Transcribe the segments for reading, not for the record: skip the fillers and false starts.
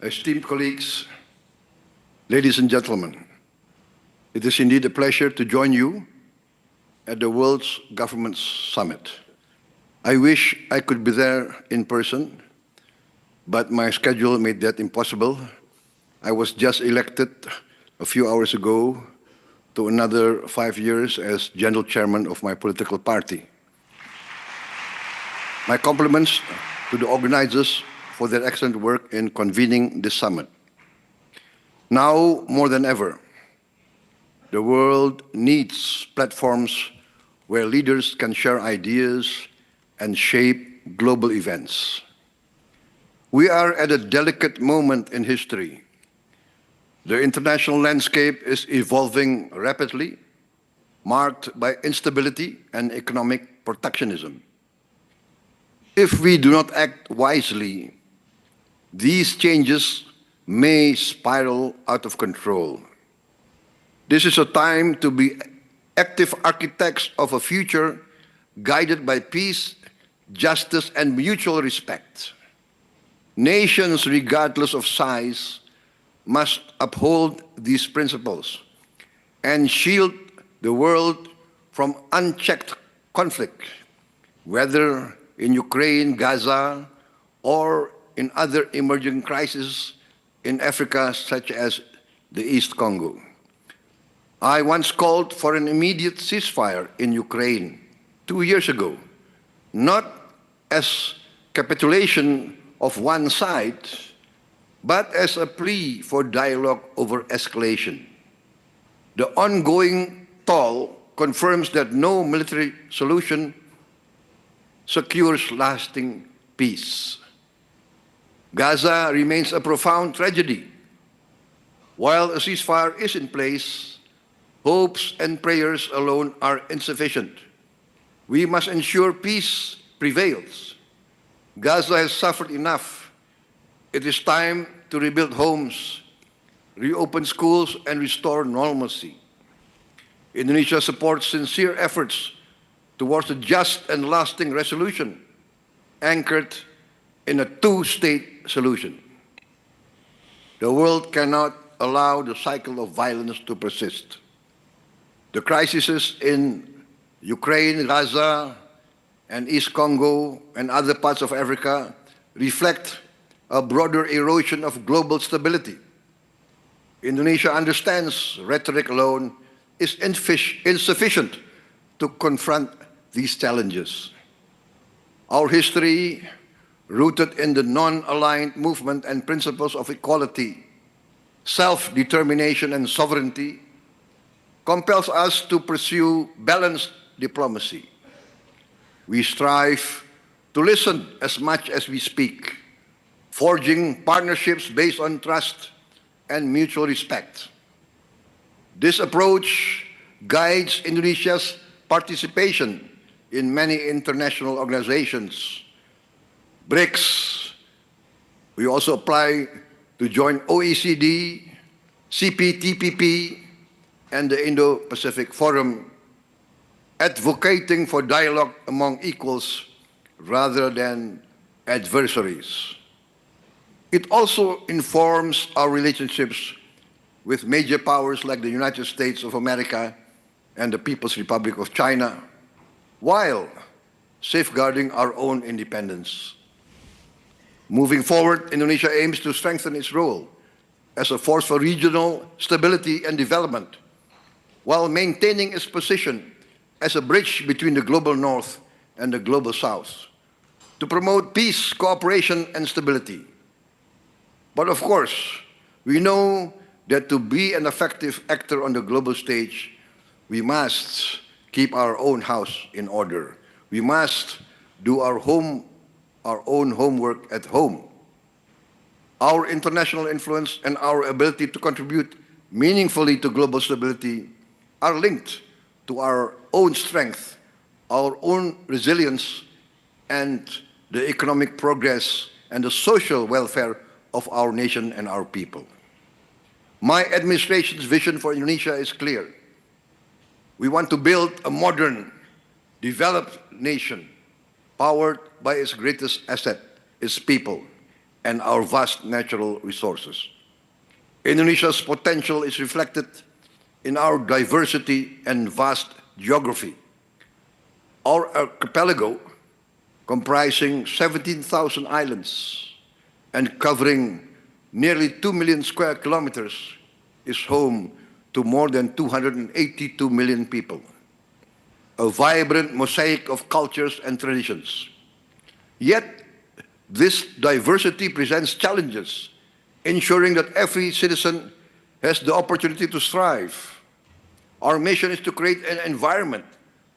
esteemed colleagues, ladies and gentlemen, it is indeed a pleasure to join you at the World's Governments Summit. I wish I could be there in person, but my schedule made that impossible. I was just elected a few hours ago to another 5 years as General Chairman of my political party. My compliments to the organizers for their excellent work in convening this summit. Now, more than ever, the world needs platforms where leaders can share ideas and shape global events. We are at a delicate moment in history. The international landscape is evolving rapidly, marked by instability and economic protectionism. If we do not act wisely, these changes may spiral out of control. This is a time to be active architects of a future guided by peace, justice, and mutual respect. Nations, regardless of size, must uphold these principles and shield the world from unchecked conflict, whether in Ukraine, Gaza, or in other emerging crises in Africa, such as the East Congo. I once called for an immediate ceasefire in Ukraine 2 years ago, not as capitulation of one side, but as a plea for dialogue over escalation. The ongoing toll confirms that no military solution secures lasting peace. Gaza remains a profound tragedy. While a ceasefire is in place, hopes and prayers alone are insufficient. We must ensure peace prevails. Gaza has suffered enough. It is time to rebuild homes, reopen schools, and restore normalcy. Indonesia supports sincere efforts towards a just and lasting resolution, anchored in a two-state solution. The world cannot allow the cycle of violence to persist. The crises in Ukraine, Gaza, and East Congo, and other parts of Africa reflect a broader erosion of global stability. Indonesia understands rhetoric alone is insufficient to confront these challenges. Our history, rooted in the non-aligned movement and principles of equality, self-determination, and sovereignty, compels us to pursue balanced diplomacy. We strive to listen as much as we speak, forging partnerships based on trust and mutual respect. This approach guides Indonesia's participation in many international organizations. BRICS, we also apply to join OECD, CPTPP, and the Indo-Pacific Forum, advocating for dialogue among equals rather than adversaries. It also informs our relationships with major powers like the United States of America and the People's Republic of China, while safeguarding our own independence. Moving forward, Indonesia aims to strengthen its role as a force for regional stability and development, while maintaining its position as a bridge between the global north and the global south, to promote peace, cooperation, and stability. But of course, we know that to be an effective actor on the global stage, we must keep our own house in order. We must do our own homework at home. Our international influence and our ability to contribute meaningfully to global stability are linked to our own strength, our own resilience, and the economic progress and the social welfare of our nation and our people. My administration's vision for Indonesia is clear. We want to build a modern, developed nation powered by its greatest asset, its people, and our vast natural resources. Indonesia's potential is reflected in our diversity and vast geography. Our archipelago, comprising 17,000 islands and covering nearly 2 million square kilometers, is home to more than 282 million people, a vibrant mosaic of cultures and traditions. Yet, this diversity presents challenges, ensuring that every citizen has the opportunity to thrive. Our mission is to create an environment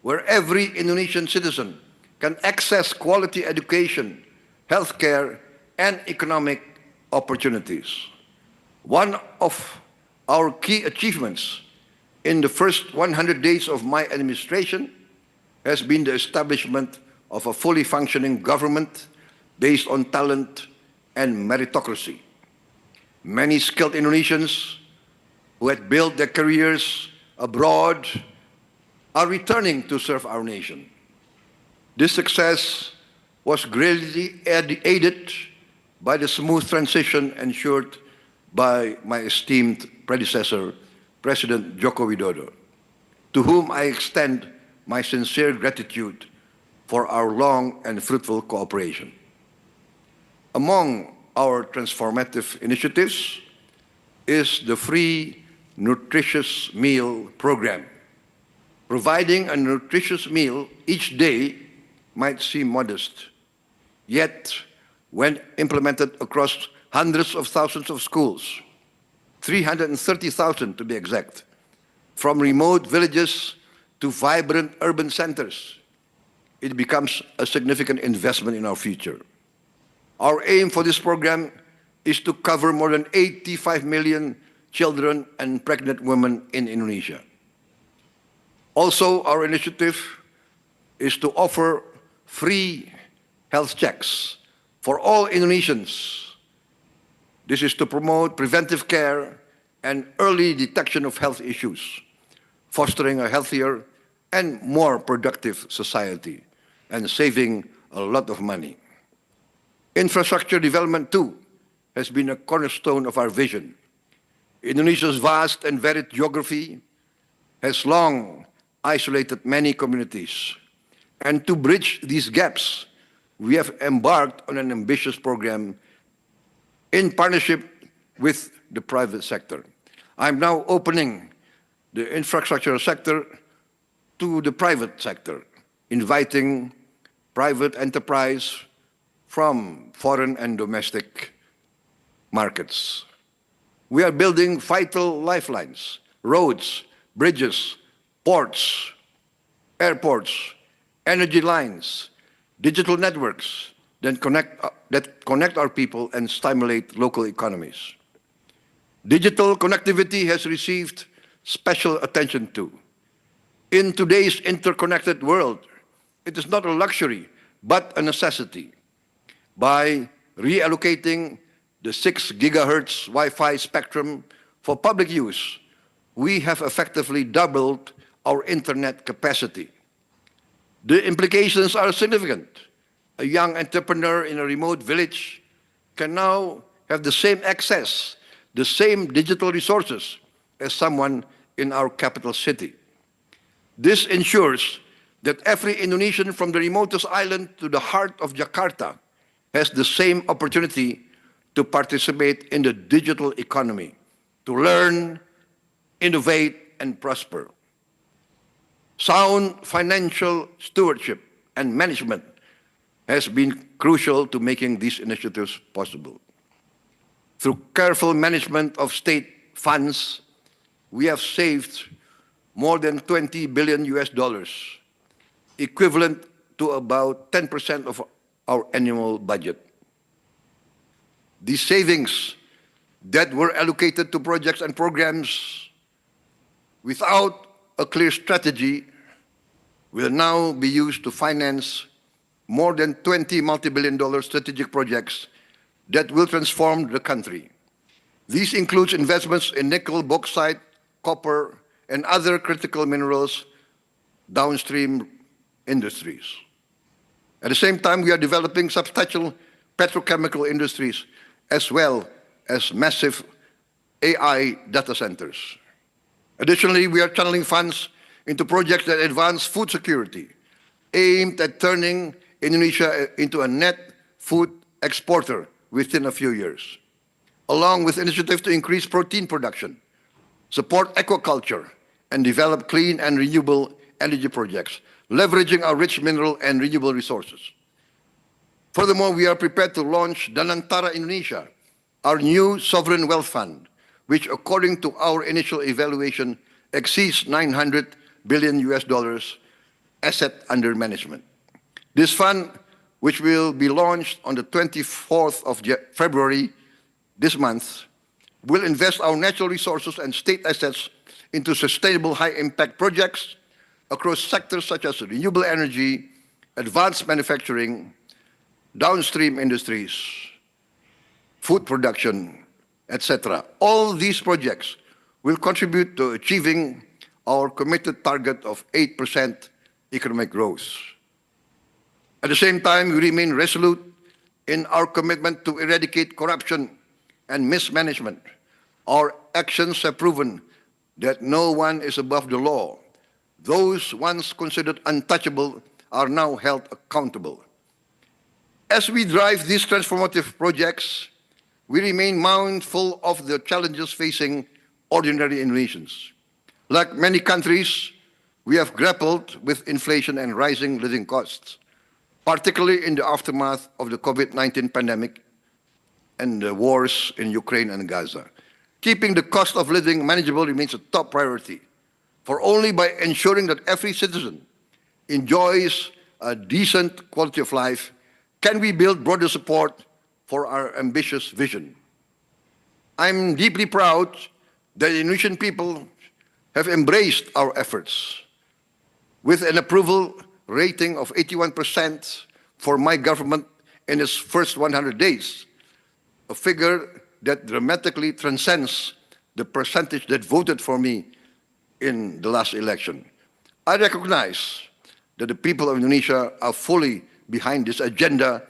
where every Indonesian citizen can access quality education, healthcare, and economic opportunities. One of our key achievements in the first 100 days of my administration has been the establishment of a fully functioning government based on talent and meritocracy. Many skilled Indonesians who had built their careers abroad are returning to serve our nation. This success was greatly aided by the smooth transition ensured by my esteemed predecessor, President Joko Widodo, to whom I extend my sincere gratitude for our long and fruitful cooperation. Among our transformative initiatives is the free nutritious meal program. Providing a nutritious meal each day might seem modest, yet when implemented across hundreds of thousands of schools, 330,000 to be exact, from remote villages to vibrant urban centers, it becomes a significant investment in our future. Our aim for this program is to cover more than 85 million children and pregnant women in Indonesia. Also, our initiative is to offer free health checks for all Indonesians. This is to promote preventive care and early detection of health issues, fostering a healthier and more productive society, and saving a lot of money. Infrastructure development, too, has been a cornerstone of our vision. Indonesia's vast and varied geography has long isolated many communities. And to bridge these gaps, we have embarked on an ambitious program in partnership with the private sector. I'm now opening the infrastructure sector to the private sector, inviting private enterprise from foreign and domestic markets. We are building vital lifelines, roads, bridges, ports, airports, energy lines, digital networks that connect our people and stimulate local economies. Digital connectivity has received special attention too. In today's interconnected world, it is not a luxury, but a necessity. By reallocating the 6 gigahertz Wi-Fi spectrum for public use, we have effectively doubled our internet capacity. The implications are significant. A young entrepreneur in a remote village can now have the same access, the same digital resources as someone in our capital city. This ensures that every Indonesian from the remotest island to the heart of Jakarta has the same opportunity to participate in the digital economy, to learn, innovate, and prosper. Sound financial stewardship and management has been crucial to making these initiatives possible. Through careful management of state funds, we have saved more than $20 billion, equivalent to about 10% of our annual budget. These savings that were allocated to projects and programs without a clear strategy will now be used to finance more than 20 multi-billion-dollar strategic projects that will transform the country. These include investments in nickel, bauxite, copper, and other critical minerals downstream industries. At the same time, we are developing substantial petrochemical industries as well as massive AI data centers. Additionally, we are channeling funds into projects that advance food security, aimed at turning Indonesia into a net food exporter within a few years, along with initiatives to increase protein production, support aquaculture, and develop clean and renewable energy projects, leveraging our rich mineral and renewable resources. Furthermore, we are prepared to launch Danantara Indonesia, our new sovereign wealth fund, which, according to our initial evaluation, exceeds $900 billion asset under management. This fund, which will be launched on the 24th of February this month, will invest our natural resources and state assets into sustainable high-impact projects across sectors such as renewable energy, advanced manufacturing, downstream industries, food production, etc. All these projects will contribute to achieving our committed target of 8% economic growth. At the same time, we remain resolute in our commitment to eradicate corruption and mismanagement. Our actions have proven that no one is above the law. Those once considered untouchable are now held accountable. As we drive these transformative projects, we remain mindful of the challenges facing ordinary Indonesians. Like many countries, we have grappled with inflation and rising living costs, particularly in the aftermath of the COVID-19 pandemic and the wars in Ukraine and Gaza. Keeping the cost of living manageable remains a top priority, for only by ensuring that every citizen enjoys a decent quality of life can we build broader support for our ambitious vision. I'm deeply proud that the Indonesian people have embraced our efforts. With an approval rating of 81% for my government in its first 100 days, a figure that dramatically transcends the percentage that voted for me in the last election. I recognize that the people of Indonesia are fully behind this agenda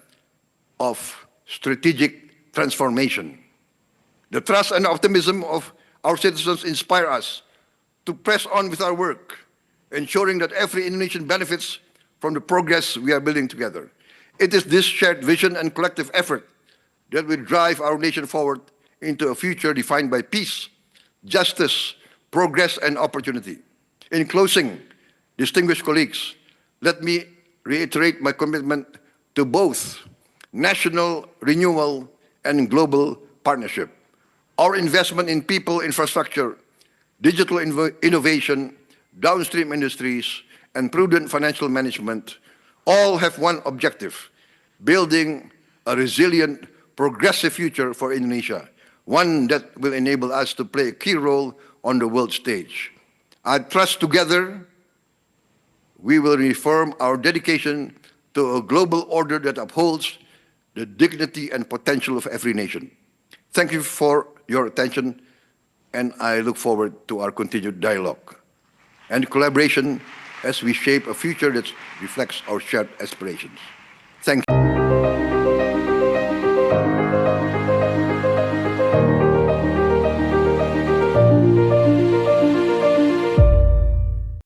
of strategic transformation. The trust and optimism of our citizens inspire us to press on with our work, ensuring that every Indonesian benefits from the progress we are building together. It is this shared vision and collective effort that will drive our nation forward into a future defined by peace, justice, progress, and opportunity. In closing, distinguished colleagues, let me reiterate my commitment to both national renewal and global partnership. Our investment in people, infrastructure, digital innovation, downstream industries, and prudent financial management all have one objective: building a resilient, progressive future for Indonesia, one that will enable us to play a key role on the world stage. I trust together we will reaffirm our dedication to a global order that upholds the dignity and potential of every nation. Thank you for your attention, and I look forward to our continued dialogue and collaboration as we shape a future that reflects our shared aspirations. Thank you.